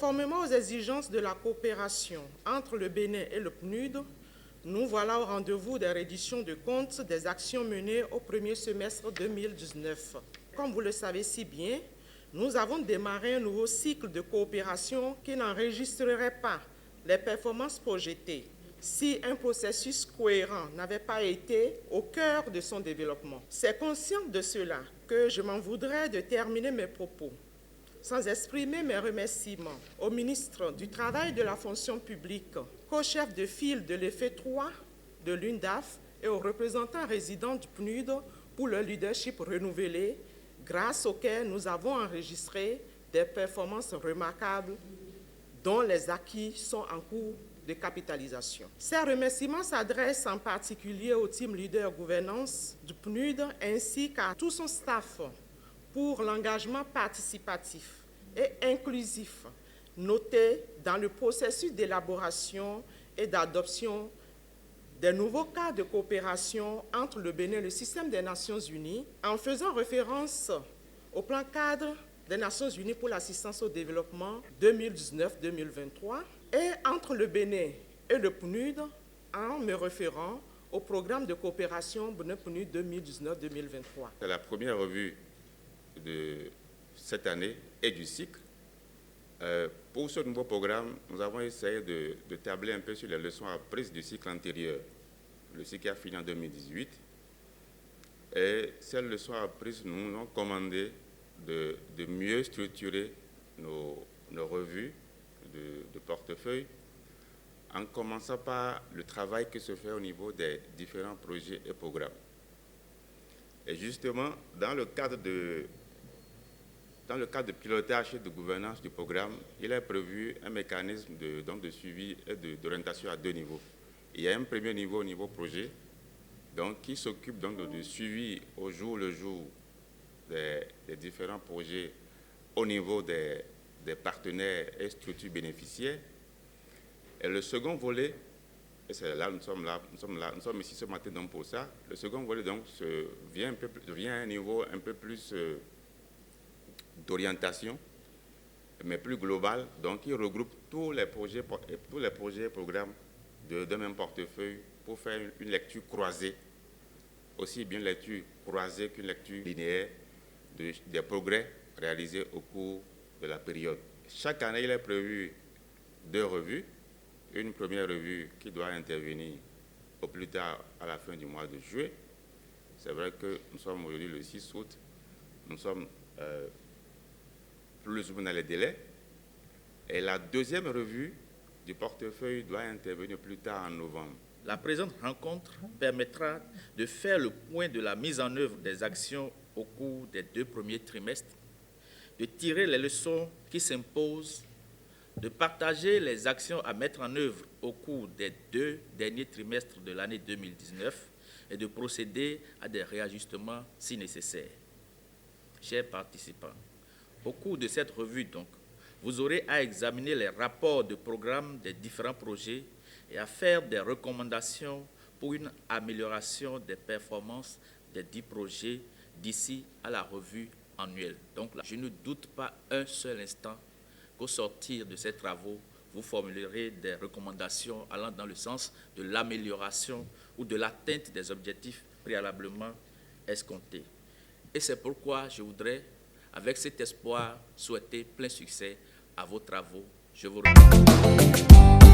Conformément aux exigences de la coopération entre le Bénin et le PNUD, nous voilà au rendez-vous des redditions de comptes des actions menées au premier semestre 2019. Comme vous le savez si bien, nous avons démarré un nouveau cycle de coopération qui n'enregistrerait pas les performances projetées si un processus cohérent n'avait pas été au cœur de son développement. C'est conscient de cela que je m'en voudrais de terminer mes propos sans exprimer mes remerciements au ministre du Travail et de la fonction publique, co-chef de file de l'effet 3 de l'UNDAF et aux représentants résidents du PNUD pour le leadership renouvelé, grâce auquel nous avons enregistré des performances remarquables dont les acquis sont en cours de capitalisation. Ces remerciements s'adressent en particulier au team leader gouvernance du PNUD ainsi qu'à tout son staff pour l'engagement participatif et inclusif noté dans le processus d'élaboration et d'adoption des nouveaux cadres de coopération entre le Bénin et le système des Nations Unies, en faisant référence au plan cadre des Nations Unies pour l'assistance au développement 2019-2023 et entre le Bénin et le PNUD en me référant au programme de coopération PNUD 2019-2023. C'est la première revue de cette année et du cycle. Pour ce nouveau programme, nous avons essayé de tabler un peu sur les leçons apprises du cycle antérieur, le cycle qui a fini en 2018. Et ces leçons apprises nous ont commandé de mieux structurer nos revues de portefeuille, en commençant par le travail qui se fait au niveau des différents projets et programmes. Et justement, dans le cadre de pilotage et de gouvernance du programme, il est prévu un mécanisme de suivi et d'orientation à deux niveaux. Il y a un premier niveau au niveau projet, qui s'occupe du suivi au jour le jour des différents projets au niveau des partenaires et structures bénéficiaires. Et le second volet, et c'est là nous sommes ici ce matin donc pour ça, le second volet vient à un niveau un peu plus d'orientation, mais plus global, donc il regroupe tous les projets et programmes de même portefeuille pour faire une lecture croisée, aussi bien une lecture croisée qu'une lecture linéaire des progrès réalisés au cours de la période. Chaque année, il est prévu 2 revues. Une première revue qui doit intervenir au plus tard à la fin du mois de juillet. C'est vrai que nous sommes aujourd'hui le 6 août. Nous sommes plus ou moins dans les délais. Et la deuxième revue du portefeuille doit intervenir plus tard en novembre. La présente rencontre permettra de faire le point de la mise en œuvre des actions au cours des 2 premiers trimestres, de tirer les leçons qui s'imposent, de partager les actions à mettre en œuvre au cours des 2 derniers trimestres de l'année 2019 et de procéder à des réajustements si nécessaire. Chers participants, au cours de cette revue, vous aurez à examiner les rapports de programme des différents projets et à faire des recommandations pour une amélioration des performances des 10 projets d'ici à la revue annuelle. Donc là, je ne doute pas un seul instant qu'au sortir de ces travaux, vous formulerez des recommandations allant dans le sens de l'amélioration ou de l'atteinte des objectifs préalablement escomptés. Et c'est pourquoi je voudrais, avec cet espoir, souhaiter plein succès à vos travaux. Je vous remercie.